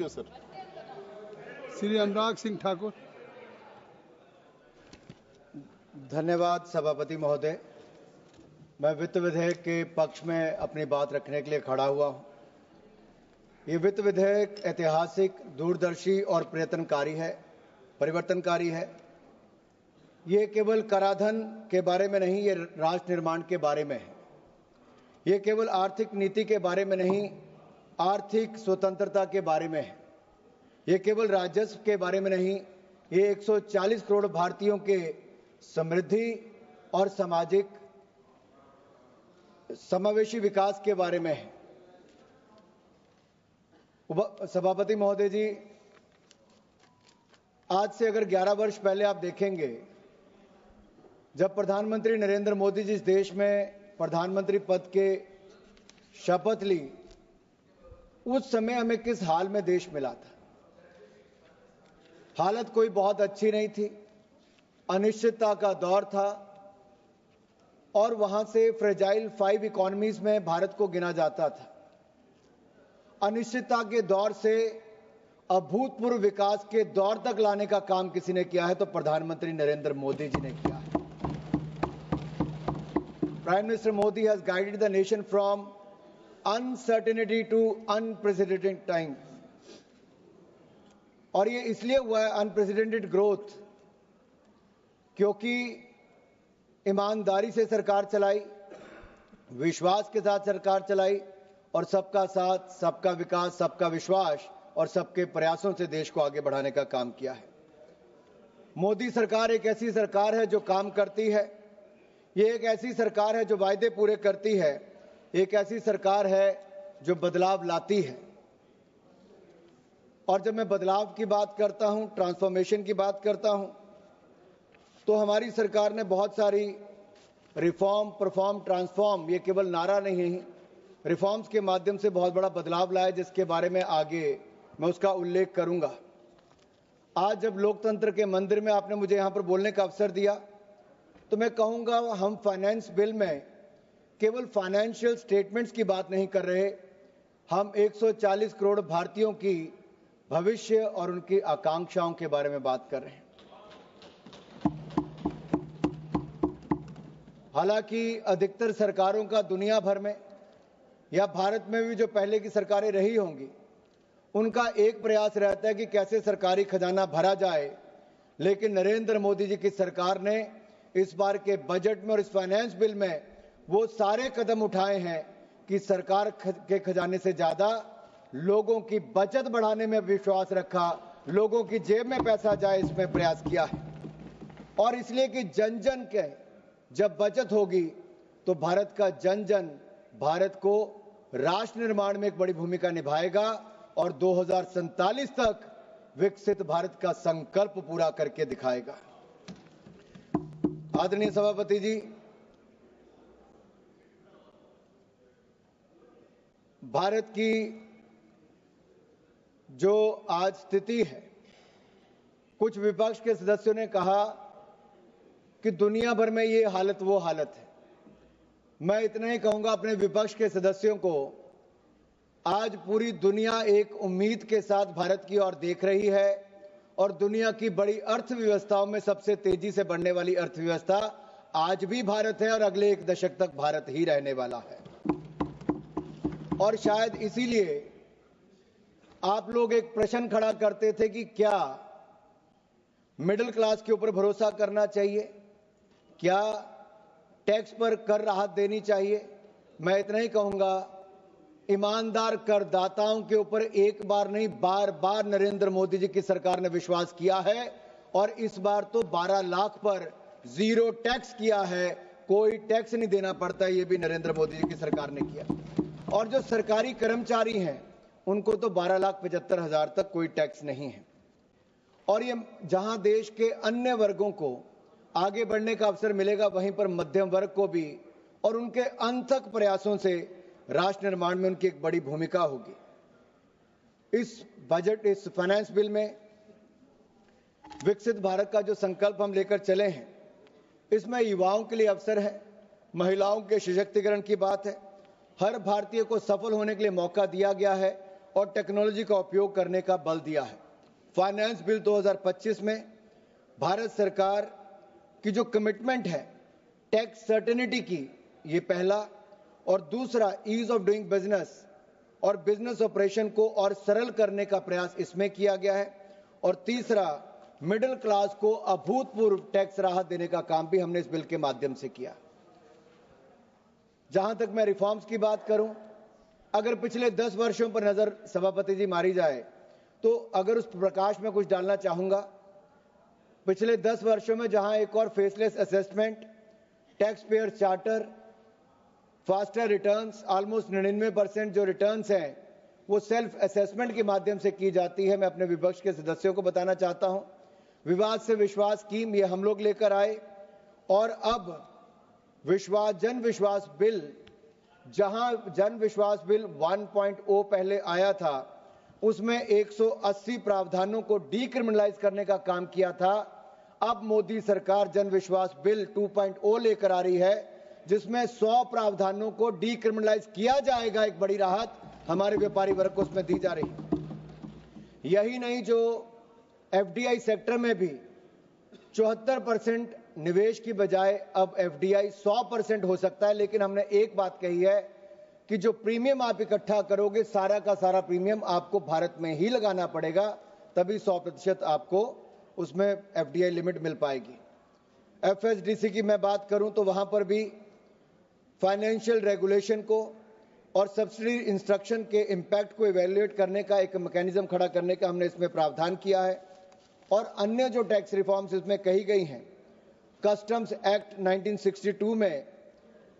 Sir. Shri Anurag Singh Thakur. धन्यवाद सभापति महोदय। मैं वित्त विधेयक के पक्ष में अपनी बात रखने के लिए खड़ा हुआ हूं। ये वित्त विधेयक ऐतिहासिक, दूरदर्शी और परिवर्तनकारी है। ये केवल कराधान के बारे में नहीं, ये राष्ट्र निर्माण के बारे में है। ये केवल आर्थिक नीति के बारे में नहीं, आर्थिक स्वतंत्रता के बारे में है। ये केवल राजस्व के बारे में नहीं, ये 140 करोड़ भारतीयों के समृद्धि और सामाजिक समावेशी विकास के बारे में है। सभापति महोदय जी, आज से अगर 11 वर्ष पहले आप देखेंगे, जब प्रधानमंत्री नरेंद्र मोदी जी इस देश में प्रधानमंत्री पद के शपथ ली, उस समय हमें किस हाल में देश मिला था। हालत कोई बहुत अच्छी नहीं थी, अनिश्चितता का दौर था और वहां से फ्रेजाइल 5 इकोनॉमीज में भारत को गिना जाता था। अनिश्चितता के दौर से अभूतपूर्व विकास के दौर तक लाने का काम किसी ने किया है तो प्रधानमंत्री नरेंद्र मोदी जी ने किया है। Prime minister Modi has guided the nation from uncertainty to unprecedented time. और ये इसलिए हुआ है अनप्रेसिडेंटेड ग्रोथ, क्योंकि ईमानदारी से सरकार चलाई, विश्वास के साथ सरकार चलाई और सबका साथ, सबका विकास, सबका विश्वास और सबके प्रयासों से देश को आगे बढ़ाने का काम किया है। मोदी सरकार एक ऐसी सरकार है जो काम करती है। ये एक ऐसी सरकार है जो वायदे पूरे करती है। एक ऐसी सरकार है जो बदलाव लाती है। और जब मैं बदलाव की बात करता हूं, ट्रांसफॉर्मेशन की बात करता हूं, तो हमारी सरकार ने बहुत सारी रिफॉर्म, परफॉर्म, ट्रांसफॉर्म, ये केवल नारा नहीं है, रिफॉर्म्स के माध्यम से बहुत बड़ा बदलाव लाया, जिसके बारे में आगे मैं उसका उल्लेख करूंगा। आज जब लोकतंत्र के मंदिर में आपने मुझे यहां पर बोलने का अवसर दिया, तो मैं कहूंगा हम फाइनेंस बिल में केवल फाइनेंशियल स्टेटमेंट्स की बात नहीं कर रहे, हम 140 करोड़ भारतीयों की भविष्य और उनकी आकांक्षाओं के बारे में बात कर रहे हैं। हालांकि अधिकतर सरकारों का दुनिया भर में या भारत में भी जो पहले की सरकारें रही होंगी, उनका एक प्रयास रहता है कि कैसे सरकारी खजाना भरा जाए। लेकिन नरेंद्र मोदी जी की सरकार ने इस बार के बजट में और इस फाइनेंस बिल में वो सारे कदम उठाए हैं कि सरकार के खजाने से ज्यादा लोगों की बचत बढ़ाने में विश्वास रखा, लोगों की जेब में पैसा जाए इसमें प्रयास किया है। और इसलिए कि जन जन के जब बचत होगी तो भारत का जन जन भारत को राष्ट्र निर्माण में एक बड़ी भूमिका निभाएगा और 2047 तक विकसित भारत का संकल्प पूरा करके दिखाएगा। आदरणीय सभापति जी, भारत की जो आज स्थिति है, कुछ विपक्ष के सदस्यों ने कहा कि दुनिया भर में ये हालत वो हालत है। मैं इतना ही कहूंगा अपने विपक्ष के सदस्यों को, आज पूरी दुनिया एक उम्मीद के साथ भारत की ओर देख रही है और दुनिया की बड़ी अर्थव्यवस्थाओं में सबसे तेजी से बढ़ने वाली अर्थव्यवस्था आज भी भारत है और अगले 1 दशक तक भारत ही रहने वाला है। और शायद इसीलिए आप लोग एक प्रश्न खड़ा करते थे कि क्या मिडिल क्लास के ऊपर भरोसा करना चाहिए, क्या टैक्स पर कर राहत देनी चाहिए। मैं इतना ही कहूंगा, ईमानदार करदाताओं के ऊपर एक बार नहीं, बार बार नरेंद्र मोदी जी की सरकार ने विश्वास किया है और इस बार तो 12 लाख पर 0 टैक्स किया है। कोई टैक्स नहीं देना पड़ता, ये भी नरेंद्र मोदी जी की सरकार ने किया। और जो सरकारी कर्मचारी हैं उनको तो 12,75,000 तक कोई टैक्स नहीं है। और ये जहां देश के अन्य वर्गों को आगे बढ़ने का अवसर मिलेगा, वहीं पर मध्यम वर्ग को भी और उनके अनथक प्रयासों से राष्ट्र निर्माण में उनकी एक बड़ी भूमिका होगी। इस बजट, इस फाइनेंस बिल में विकसित भारत का जो संकल्प हम लेकर चले हैं, इसमें युवाओं के लिए अवसर है, महिलाओं के सशक्तिकरण की बात है, हर भारतीय को सफल होने के लिए मौका दिया गया है और टेक्नोलॉजी का उपयोग करने का बल दिया है। फाइनेंस बिल 2025 में भारत सरकार की जो कमिटमेंट है टैक्स सर्टेनिटी की, ये पहला, और दूसरा ईज ऑफ डूइंग बिजनेस और बिजनेस ऑपरेशन को और सरल करने का प्रयास इसमें किया गया है, और तीसरा मिडिल क्लास को अभूतपूर्व टैक्स राहत देने का काम भी हमने इस बिल के माध्यम से किया। जहां तक मैं रिफॉर्म्स की बात करूं, अगर पिछले 10 वर्षों पर नजर सभापति जी मारी जाए तो अगर उस प्रकाश में कुछ डालना चाहूंगा, पिछले 10 वर्षों में जहां एक और faceless assessment, tax payer charter, faster returns, almost 99% जो रिटर्न्स हैं वो सेल्फ असेसमेंट के माध्यम से की जाती है। मैं अपने विपक्ष के सदस्यों को बताना चाहता हूं, विवाद से विश्वास स्कीम ये हम लोग लेकर आए, और अब जन विश्वास बिल, जहां जन विश्वास बिल 1.0 पहले आया था उसमें 180 प्रावधानों को डीक्रिमिनलाइज करने का काम किया था, अब मोदी सरकार जन विश्वास बिल 2.0 लेकर आ रही है जिसमें 100 प्रावधानों को डीक्रिमिनलाइज किया जाएगा। एक बड़ी राहत हमारे व्यापारी वर्ग को उसमें दी जा रही है। यही नहीं, जो एफडीआई सेक्टर में भी 74% निवेश की बजाय अब एफडीआई 100% हो सकता है, लेकिन हमने एक बात कही है कि जो प्रीमियम आप इकट्ठा करोगे सारा का सारा प्रीमियम आपको भारत में ही लगाना पड़ेगा, तभी 100% आपको उसमें एफडीआई लिमिट मिल पाएगी। एफएसडीसी की मैं बात करूं तो वहां पर भी फाइनेंशियल रेगुलेशन को और सब्सिडी इंस्ट्रक्शन के इम्पैक्ट को इवैल्यूएट करने का एक मैकेनिज्म खड़ा करने का हमने इसमें प्रावधान किया है, और अन्य जो टैक्स रिफॉर्म्स इसमें कही गई हैं, कस्टम्स एक्ट 1962 में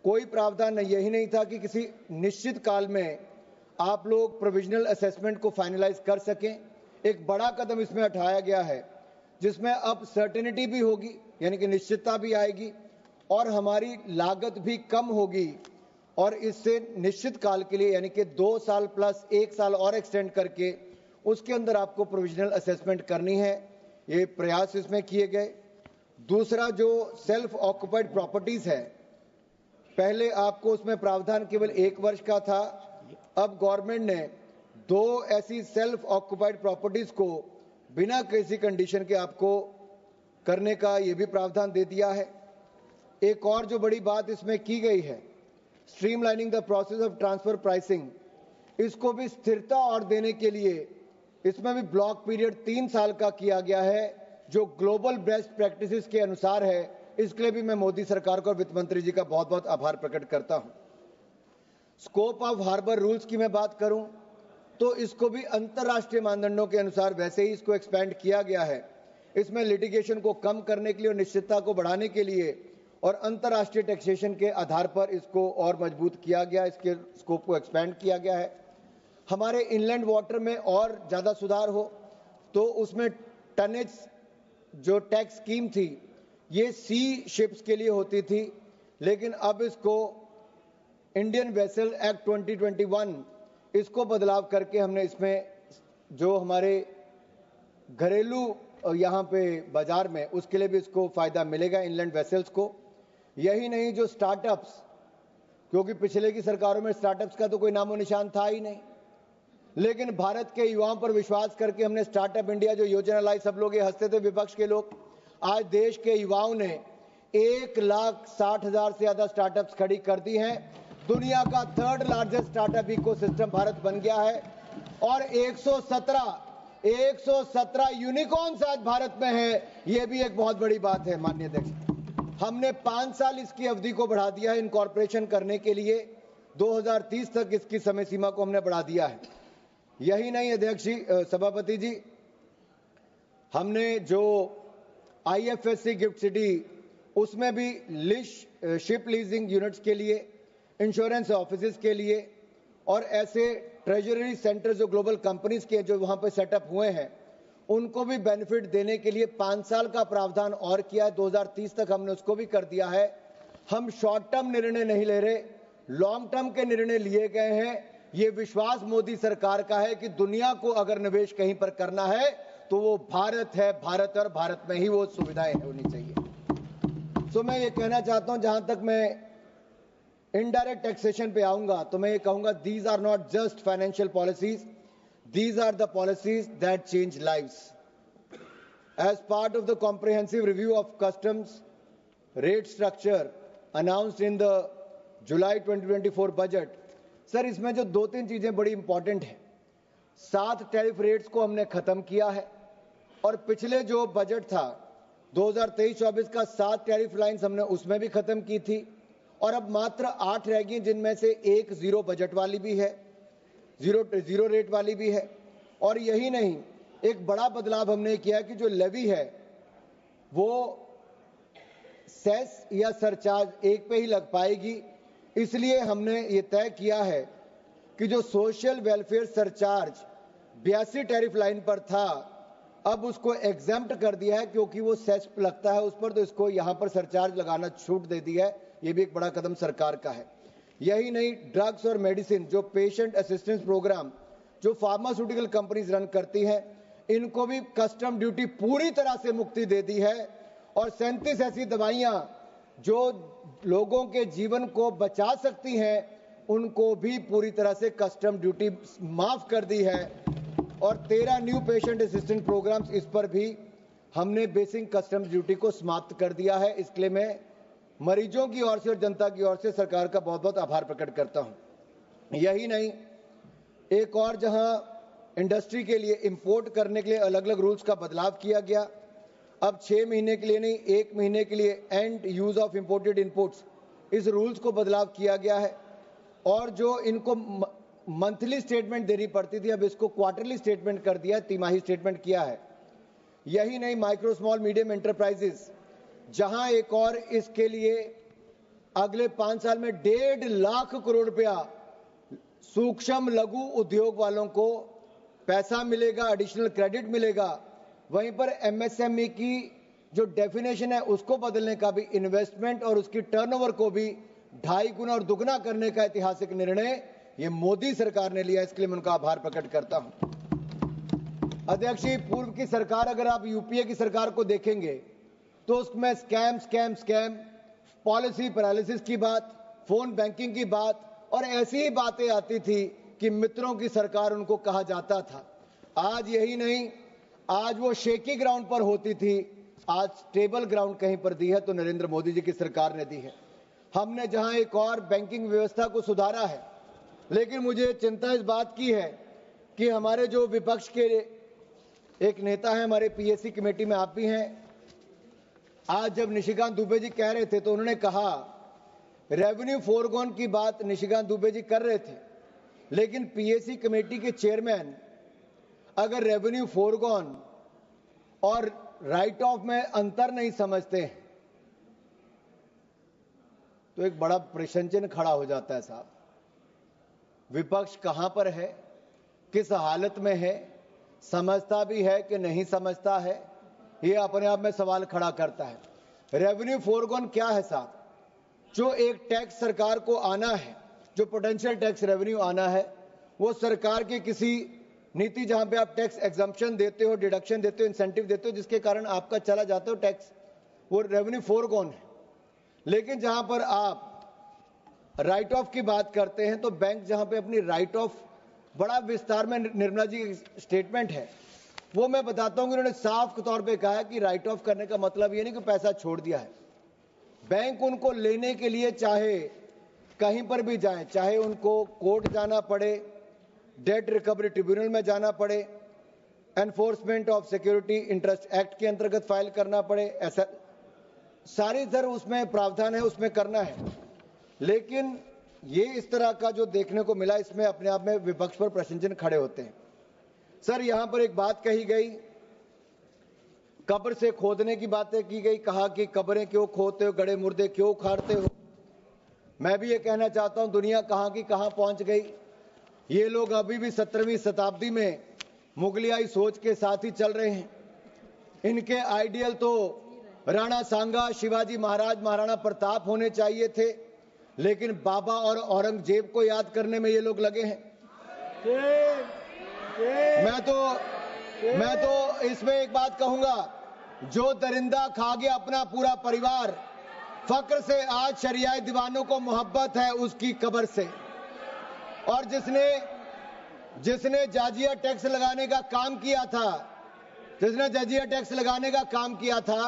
कोई प्रावधान यही नहीं था कि किसी निश्चित काल में आप लोग प्रोविजनल असेसमेंट को फाइनलाइज कर सकें। एक बड़ा कदम इसमें उठाया गया है जिसमें अब सर्टेनिटी भी होगी, यानी कि निश्चितता भी आएगी, और हमारी लागत भी कम होगी, और इससे निश्चित काल के लिए यानी कि 2 साल प्लस 1 साल और एक्सटेंड करके उसके अंदर आपको प्रोविजनल असेसमेंट करनी है। ये प्रयास इसमें किए गए। दूसरा, जो सेल्फ ऑक्युपाइड प्रॉपर्टीज है, पहले आपको उसमें प्रावधान केवल 1 वर्ष का था, अब गवर्नमेंट ने 2 ऐसी सेल्फ ऑक्युपाइड प्रॉपर्टीज को बिना किसी कंडीशन के आपको करने का ये भी प्रावधान दे दिया है। एक और जो बड़ी बात इसमें की गई है, streamlining the process of transfer pricing, इसको भी स्थिरता और देने के लिए इसमें भी ब्लॉक पीरियड 3 साल का किया गया है, जो ग्लोबल बेस्ट प्रैक्टिसेस के अनुसार है। इसके लिए भी मैं मोदी सरकार को और वित्त मंत्री जी का बहुत बहुत आभार प्रकट करता हूं। स्कोप ऑफ हार्बर रूल्स की मैं बात करूं तो इसको भी अंतर्राष्ट्रीय मानदंडों के अनुसार वैसे ही इसको एक्सपेंड किया गया है। इसमें लिटिगेशन को कम करने के लिए और निश्चितता को बढ़ाने के लिए और अंतर्राष्ट्रीय टैक्सेशन के आधार पर इसको और मजबूत किया गया, इसके स्कोप को एक्सपेंड किया गया है। हमारे इनलैंड वाटर में और ज्यादा सुधार हो तो उसमें टनेज जो टैक्स स्कीम थी ये सी शिप्स के लिए होती थी, लेकिन अब इसको इंडियन वेसल एक्ट 2021 इसको बदलाव करके हमने इसमें जो हमारे घरेलू यहाँ पे बाजार में उसके लिए भी इसको फायदा मिलेगा इनलैंड वेसल्स को। यही नहीं, जो स्टार्टअप्स, क्योंकि पिछले की सरकारों में स्टार्टअप्स का तो कोई नामो निशान था ही नहीं, लेकिन भारत के युवाओं पर विश्वास करके हमने स्टार्टअप इंडिया जो योजना लाई, सब लोग ये हंसते थे विपक्ष के लोग, आज देश के युवाओं ने 1,60,000 से ज्यादा स्टार्टअप्स खड़ी कर दी हैं। दुनिया का 3rd largest startup ecosystem Bharat बन गया है, और 117 यूनिकॉर्न्स आज भारत में है। यह भी एक बहुत बड़ी बात है माननीय अध्यक्ष। हमने 5 साल इसकी अवधि को बढ़ा दिया है इनकॉर्पोरेशन करने के लिए, 2030 तक इसकी समय सीमा को हमने बढ़ा दिया है। यही नहीं अध्यक्ष जी, सभापति जी, हमने जो आईएफएससी गिफ्ट सिटी उसमें भी शिप लीजिंग यूनिट्स के लिए, इंश्योरेंस ऑफिसेज के लिए और ऐसे ट्रेजरी सेंटर जो ग्लोबल कंपनीज के जो वहां पर सेटअप हुए हैं उनको भी बेनिफिट देने के लिए 5 साल का प्रावधान और किया है। 2030 तक हमने उसको भी कर दिया है। हम शॉर्ट टर्म निर्णय नहीं ले रहे, लॉन्ग टर्म के निर्णय लिए गए हैं। ये विश्वास मोदी सरकार का है कि दुनिया को अगर निवेश कहीं पर करना है तो वो भारत है, भारत और भारत में ही वो सुविधाएं होनी चाहिए। तो मैं ये कहना चाहता हूं, जहां तक मैं इनडायरेक्ट टैक्सेशन पे आऊंगा तो मैं ये कहूंगा, these are not just financial policies, These are the policies that change lives. As part of the comprehensive review of customs rate structure announced in the July 2024 budget, sir इसमें जो 2-3 चीजें बड़ी इंपॉर्टेंट है, 7 टैरिफ रेट्स को हमने खत्म किया है और पिछले जो बजट था 2023-24 का 7 टैरिफ लाइंस हमने उसमें भी खत्म की थी और अब मात्र 8 रह गई, जिनमें से एक जीरो बजट वाली भी है, जीरो रेट वाली भी है। और यही नहीं, एक बड़ा बदलाव हमने किया कि जो लेवी है वो सेस या सरचार्ज एक पे ही लग पाएगी। इसलिए हमने ये तय किया है कि जो social welfare surcharge 82 tariff line पर था, अब उसको एग्जेम्प्ट कर दिया है क्योंकि वो सेस लगता है उस पर, तो इसको यहां पर सरचार्ज लगाना छूट दे दी है। ये भी एक बड़ा कदम सरकार का है। यही नहीं, ड्रग्स और मेडिसिन जो पेशेंट असिस्टेंस प्रोग्राम जो फार्मास्यूटिकल कंपनीज रन करती हैं, इनको भी कस्टम ड्यूटी पूरी तरह से मुक्ति दे दी है और 37 ऐसी दवाइयां जो लोगों के जीवन को बचा सकती हैं, उनको भी पूरी तरह से कस्टम ड्यूटी माफ कर दी है। और 13 न्यू पेशेंट असिस्टेंट प्रोग्राम्स, इस पर भी हमने बेसिक कस्टम ड्यूटी को समाप्त कर दिया है। इसके लिए मैं मरीजों की ओर से और जनता की ओर से सरकार का बहुत बहुत आभार प्रकट करता हूं। यही नहीं, एक और जहां इंडस्ट्री के लिए इंपोर्ट करने के लिए अलग अलग रूल्स का बदलाव किया गया। अब 6 महीने के लिए नहीं, 1 महीने के लिए and use of imported inputs, इस रूल्स को बदलाव किया गया है। और जो इनको मंथली स्टेटमेंट देनी पड़ती थी, अब इसको क्वार्टरली स्टेटमेंट कर दिया है, तिमाही स्टेटमेंट किया है। यही नहीं, माइक्रो स्मॉल मीडियम एंटरप्राइजेस, जहां एक और इसके लिए अगले 5 साल में 1.5 लाख करोड़ रुपया सूक्ष्म लघु उद्योग वालों को पैसा मिलेगा, एडिशनल क्रेडिट मिलेगा। वहीं पर एमएसएमई की जो डेफिनेशन है उसको बदलने का भी, इन्वेस्टमेंट और उसकी टर्नओवर को भी 2.5 गुना और दुगना करने का ऐतिहासिक निर्णय ये मोदी सरकार ने लिया। इसके लिए मैं उनका आभार प्रकट करता हूं। अध्यक्ष जी, पूर्व की सरकार, अगर आप यूपीए की सरकार को देखेंगे तो उसमें स्कैम, पॉलिसी पैरालिसिस की बात, फोन बैंकिंग की बात और ऐसी ही बातें आती थी कि मित्रों की सरकार उनको कहा जाता था। आज यही नहीं, आज वो शेकी ग्राउंड पर होती थी, आज स्टेबल ग्राउंड कहीं पर दी है तो नरेंद्र मोदी जी की सरकार ने दी है। हमने जहां एक और बैंकिंग व्यवस्था को सुधारा है, लेकिन मुझे चिंता इस बात की है कि हमारे जो विपक्ष के एक नेता हैं, हमारे पीएससी कमेटी में आप भी हैं, आज जब निशिकांत दुबे जी कह रहे थे तो उन्होंने कहा रेवेन्यू फोरगॉन की बात निशिकांत दुबे जी कर रहे थे, लेकिन पीएससी कमेटी के चेयरमैन अगर रेवेन्यू फोरगॉन और राइट ऑफ में अंतर नहीं समझते तो एक बड़ा प्रश्न चिन्ह खड़ा हो जाता है। साहब, विपक्ष कहां पर है, किस हालत में है, समझता भी है कि नहीं समझता है, ये अपने आप में सवाल खड़ा करता है। रेवेन्यू फोरगॉन क्या है साहब? जो एक टैक्स सरकार को आना है, जो पोटेंशियल टैक्स रेवेन्यू आना है, वो सरकार की किसी नीति जहां पे आप टैक्स एग्जम्पशन देते हो, डिडक्शन देते हो, इंसेंटिव देते हो, जिसके कारण आपका चला जाता हो टैक्स, वो रेवेन्यू फोरगॉन है। लेकिन जहां पर आप राइट ऑफ की बात करते हैं तो बैंक जहां पे अपनी राइट ऑफ बड़ा विस्तार में, निर्मला जी स्टेटमेंट है वो मैं बताता हूं कि उन्होंने साफ तौर पे कहा है कि राइट ऑफ करने का मतलब ये नहीं कि पैसा छोड़ दिया है। बैंक उनको लेने के लिए चाहे कहीं पर भी जाए, चाहे उनको कोर्ट जाना पड़े, डेट रिकवरी ट्रिब्यूनल में जाना पड़े, enforcement of security interest act के अंतर्गत फाइल करना पड़े, ऐसा सारी तरह उसमें प्रावधान है, उसमें करना है। लेकिन ये इस तरह का जो देखने को मिला, इसमें अपने आप में विपक्ष पर प्रश्न चिन्ह खड़े होते हैं। सर, यहां पर एक बात कही गई, कब्र से खोदने की बातें की गई, कहा कि कब्रें क्यों खोदते हो, गड़े मुर्दे क्यों उखाड़ते हो। मैं भी ये कहना चाहता हूं, दुनिया कहां की कहां पहुंच गई। ये लोग अभी भी 17वीं शताब्दी में मुगलियाई सोच के साथ ही चल रहे हैं। इनके आइडियल तो राणा सांगा, शिवाजी महाराज, महाराणा प्रताप होने चाहिए थे, लेकिन बाबा और औरंगजेब को याद करने में ये लोग लगे हैं। मैं तो इसमें एक बात कहूंगा, जो दरिंदा खा गया अपना पूरा परिवार, फक्र से आज शरियाए दीवानों को मोहब्बत है उसकी कब्र से। और जिसने जिसने जाजिया टैक्स लगाने का काम किया था, जिसने जाजिया टैक्स लगाने का काम किया था,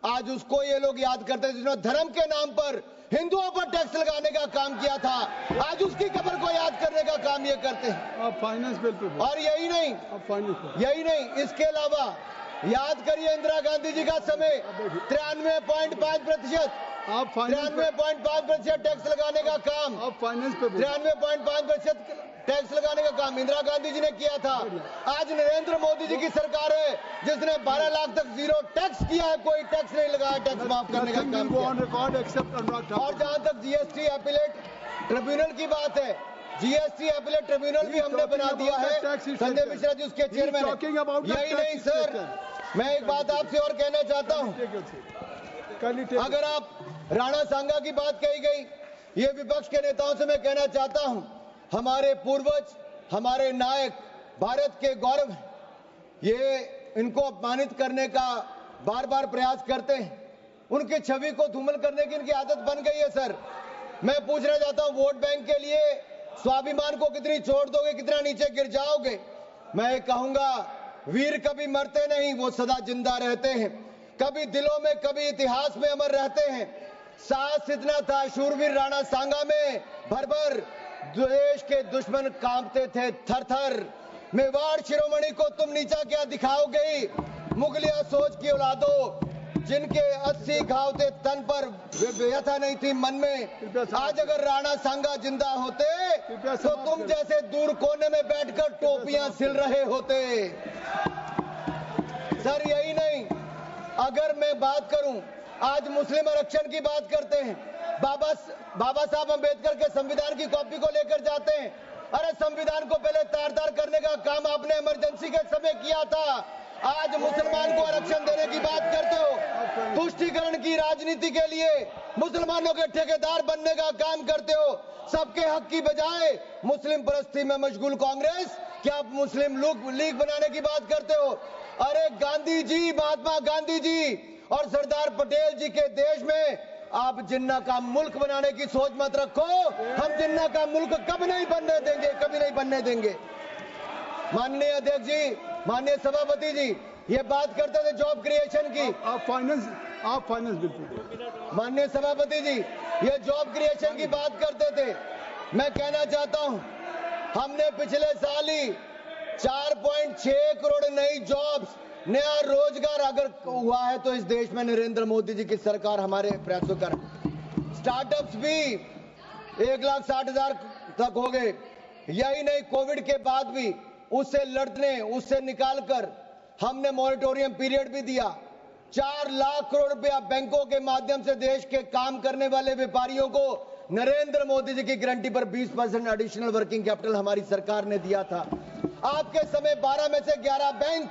आज उसको ये लोग याद करते हैं जिसने धर्म के नाम पर हिंदुओं पर टैक्स लगाने का काम किया था। आज उसकी कब्र को याद करने का काम ये करते हैं। आप फाइनेंस बिल पे और यही नहीं, आप फाइनेंस यही नहीं, इसके अलावा याद करिए इंदिरा गांधी जी का समय 93.5%, आप फाइनेंस 93.5% टैक्स लगाने का काम, आप फाइनेंस पे 93.5% टैक्स लगाने का काम इंदिरा गांधी जी ने किया था। आज नरेंद्र मोदी जी की सरकार है जिसने 12 लाख तक जीरो टैक्स किया है, कोई टैक्स नहीं लगाया, टैक्स माफ करने का काम किया। और जहां तक जीएसटी अपीलेट ट्रिब्यूनल की बात है, जीएसटी अपीलेट ट्रिब्यूनल भी हमने बना दिया है, संजय मिश्रा जी उसके चेयरमैन हैं। यही नहीं सर, मैं एक बात आपसे और कहना चाहता हूं, अगर आप राणा सांगा की बात कही गई, ये विपक्ष के नेताओं से मैं कहना चाहता हूं, हमारे पूर्वज, हमारे नायक भारत के गौरव हैं, ये इनको अपमानित करने का बार बार प्रयास करते हैं, उनकी छवि को धूमिल करने की इनकी आदत बन गई है। सर मैं पूछना चाहता हूं, वोट बैंक के लिए स्वाभिमान को कितनी छोड़ दोगे, कितना नीचे गिर जाओगे? मैं कहूंगा वीर कभी मरते नहीं, वो सदा जिंदा रहते हैं, कभी दिलों में कभी इतिहास में अमर रहते हैं। साहस इतना था शूरवीर राणा सांगा में, भर भर देश के दुश्मन कांपते थे थर थर। मेवाड़ शिरोमणि को तुम नीचा क्या दिखाओगे? मुगलिया सोच की औलादो, जिनके 80 घाव थे तन पर, व्यथा नहीं थी मन में। आज अगर राणा सांगा जिंदा होते तो तुम जैसे दूर कोने में बैठकर टोपियां सिल रहे होते। सर यही नहीं, अगर मैं बात करूं, आज मुस्लिम आरक्षण की बात करते हैं, बाबा साहब अंबेडकर के संविधान की कॉपी को लेकर जाते हैं। अरे संविधान को पहले तार तार करने का काम आपने इमरजेंसी के समय किया था, आज मुसलमान को आरक्षण देने की बात करते हो। तुष्टीकरण की राजनीति के लिए मुसलमानों के ठेकेदार बनने का काम करते हो। सबके हक की बजाय मुस्लिम परस्ती में मशगूल कांग्रेस, क्या आप मुस्लिम लीग बनाने की बात करते हो? अरे गांधी जी, महात्मा गांधी जी और सरदार पटेल जी के देश में आप जिन्ना का मुल्क बनाने की सोच मत रखो। हम जिन्ना का मुल्क कभी नहीं बनने देंगे, कभी नहीं बनने देंगे। माननीय अध्यक्ष जी, माननीय सभापति जी, ये बात करते थे जॉब क्रिएशन की, आप फाइनेंस बिल। माननीय सभापति जी, ये जॉब क्रिएशन की बात करते थे। मैं कहना चाहता हूं, हमने पिछले साल ही 4.6 करोड़ नई जॉब्स, नया रोजगार अगर हुआ है तो इस देश में नरेंद्र मोदी जी की सरकार हमारे प्रयासों कर। स्टार्टअप्स भी 1,60,000 तक हो गए। यही नहीं, कोविड के बाद भी उससे लड़ने, उससे निकालकर हमने मॉनिटोरियम पीरियड भी दिया। 4 लाख करोड़ रुपया बैंकों के माध्यम से देश के काम करने वाले व्यापारियों को नरेंद्र मोदी जी की गारंटी पर 20% एडिशनल वर्किंग कैपिटल हमारी सरकार ने दिया था। आपके समय 12 में से 11 बैंक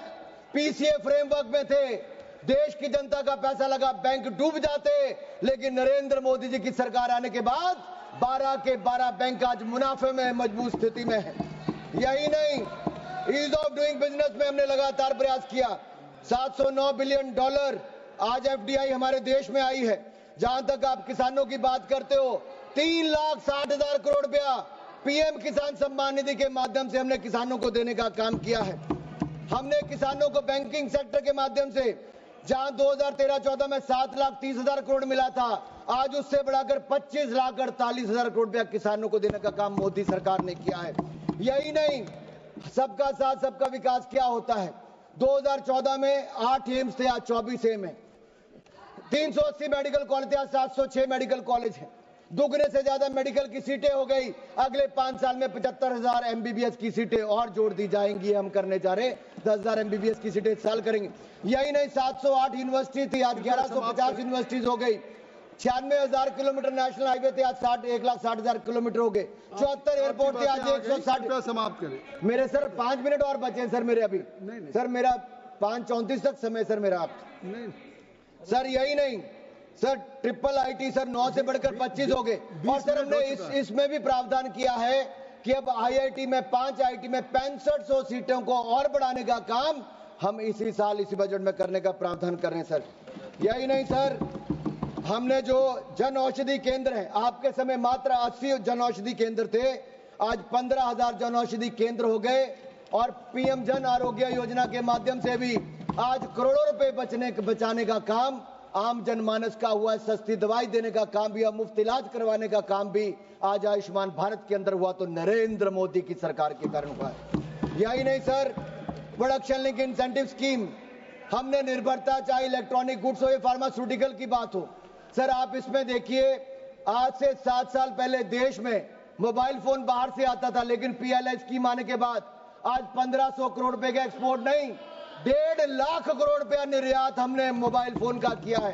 पीसीए फ्रेमवर्क में थे। देश की जनता का पैसा लगा, बैंक डूब जाते, लेकिन नरेंद्र मोदी जी की सरकार आने के बाद 12 के 12 बैंक आज मुनाफे में, मजबूत स्थिति में है। यही नहीं, ईज ऑफ डूइंग बिजनेस में हमने लगातार प्रयास किया। 709 बिलियन डॉलर आज एफडीआई हमारे देश में आई है। जहां तक आप किसानों की बात करते हो, 3,60,000 करोड़ रुपया पीएम किसान सम्मान निधि के माध्यम से हमने किसानों को देने का काम किया है। हमने किसानों को बैंकिंग सेक्टर के माध्यम से, जहां 2013-14 में 7,30,000 करोड़ मिला था, आज उससे बढ़ाकर 25,48,000 करोड़ रुपया किसानों को देने का काम मोदी सरकार ने किया है। यही नहीं, सबका साथ सबका विकास क्या होता है। 2014 में 8 एम्स थे, आज 24 एम्स है। 380 मेडिकल कॉलेज थे, आज 706 मेडिकल कॉलेज है। दुगने से ज्यादा मेडिकल की सीटें हो गई। अगले 5 साल में 75,000 एमबीबीएस की सीटें और जोड़ दी जाएंगी। हम करने जा रहे 10,000 एमबीबीएस की सीटें इस साल करेंगे। यही नहीं, 708 यूनिवर्सिटी थी, आज 1150 यूनिवर्सिटीज हो गई। 96,000 किलोमीटर नेशनल हाईवे थे, आज 1,60,000 किलोमीटर हो गए। 74 एयरपोर्ट थे, आज 160। समाप्त करें मेरे सर 5 मिनट और बचे सर मेरे अभी। नहीं। सर मेरा 5:34 तक समय सर मेरा। आप नहीं सर यही नहीं सर, ट्रिपल आईटी सर 9 से बढ़कर 25 हो गए। और सर हमने इसमें भी प्रावधान किया है कि अब आईआईटी में 5 आईटी में 6500 सीटों को और बढ़ाने का काम हम इसी साल इसी बजट में करने का प्रावधान कर रहे हैं सर। यही नहीं सर, हमने जो जन औषधि केंद्र है, आपके समय मात्र 80 जन औषधि केंद्र थे, आज 15,000 जन औषधि केंद्र हो गए और पीएम जन आरोग्य योजना के माध्यम से भी आज करोड़ों रुपए बचाने का काम आम जनमानस का हुआ है। सस्ती दवाई देने का काम भी, मुफ्त इलाज करवाने का काम भी आज आयुष्मान भारत के अंदर हुआ तो नरेंद्र मोदी की सरकार के कारण हुआ है। यही नहीं sir, production link incentive scheme हमने निर्भरता, चाहे इलेक्ट्रॉनिक गुड्स हो या फार्मास्यूटिकल की बात हो। सर आप इसमें देखिए, आज से 7 साल पहले देश में मोबाइल फोन बाहर से आता था, लेकिन पीएलआई स्कीम आने के बाद आज 1500 करोड़ रुपए का एक्सपोर्ट नहीं, 1.5 लाख करोड़ रुपया निर्यात हमने मोबाइल फोन का किया है।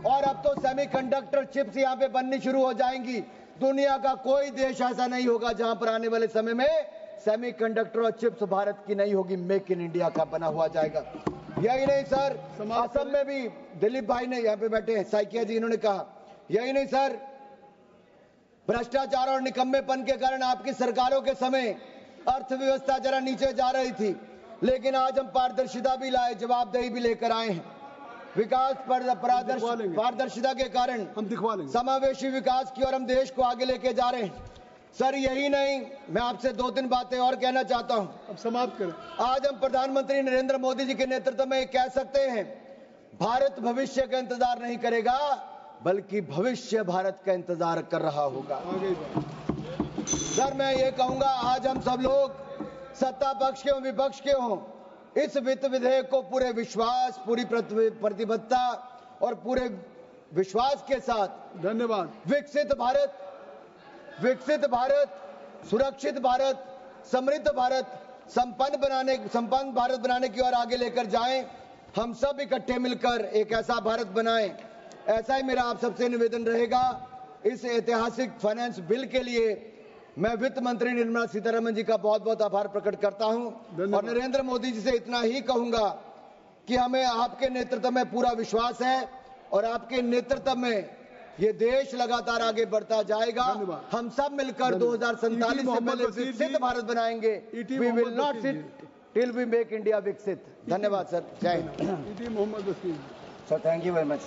और अब तो सेमीकंडक्टर चिप्स यहाँ पे बननी शुरू हो जाएंगी। दुनिया का कोई देश ऐसा नहीं होगा जहां पर आने वाले समय में सेमीकंडक्टर और चिप्स भारत की नहीं होगी, मेक इन इंडिया का बना हुआ जाएगा। यही नहीं सर, असम में भी दिलीप भाई ने यहाँ पे बैठे हैं, साइकिया जी, इन्होंने कहा यही नहीं सर, भ्रष्टाचार और निकम्मेपन के कारण आपकी सरकारों के समय अर्थव्यवस्था जरा नीचे जा रही थी, लेकिन आज हम पारदर्शिता भी लाए, जवाबदेही भी लेकर आए हैं। विकास पारदर्शिता के कारण हम दिखवा लेंगे समावेशी विकास की ओर हम देश को आगे लेके जा रहे हैं। सर यही नहीं, मैं आपसे 2-3 बातें और कहना चाहता हूं। अब समाप्त करें। आज हम प्रधानमंत्री नरेंद्र मोदी जी के नेतृत्व में कह सकते हैं, भारत भविष्य का इंतजार नहीं करेगा, बल्कि भविष्य भारत का इंतजार कर रहा होगा। सर मैं ये कहूंगा, आज हम सब लोग सत्ता पक्ष के हों विपक्ष के हों, इस वित्त विधेयक को पूरे विश्वास, पूरी प्रतिबद्धता और पूरे विश्वास के साथ, धन्यवाद, विकसित भारत, सुरक्षित भारत, समृद्ध भारत, संपन्न भारत बनाने की ओर आगे लेकर जाएं। हम सब इकट्ठे मिलकर एक ऐसा भारत बनाएं। ऐसा ही मेरा आप सबसे निवेदन रहेगा। इस ऐतिहासिक फाइनेंस बिल के लिए मैं वित्त मंत्री निर्मला सीतारमण जी का बहुत बहुत आभार प्रकट करता हूं और नरेंद्र मोदी जी से इतना ही कहूंगा कि हमें आपके नेतृत्व में पूरा विश्वास है और आपके नेतृत्व में ये देश लगातार आगे बढ़ता जाएगा। हम सब मिलकर 2047 से पहले विकसित भारत बनाएंगे। We will not sit till we make India विकसित। धन्यवाद सर, जय Hind. Mohammed sir, thank you very much.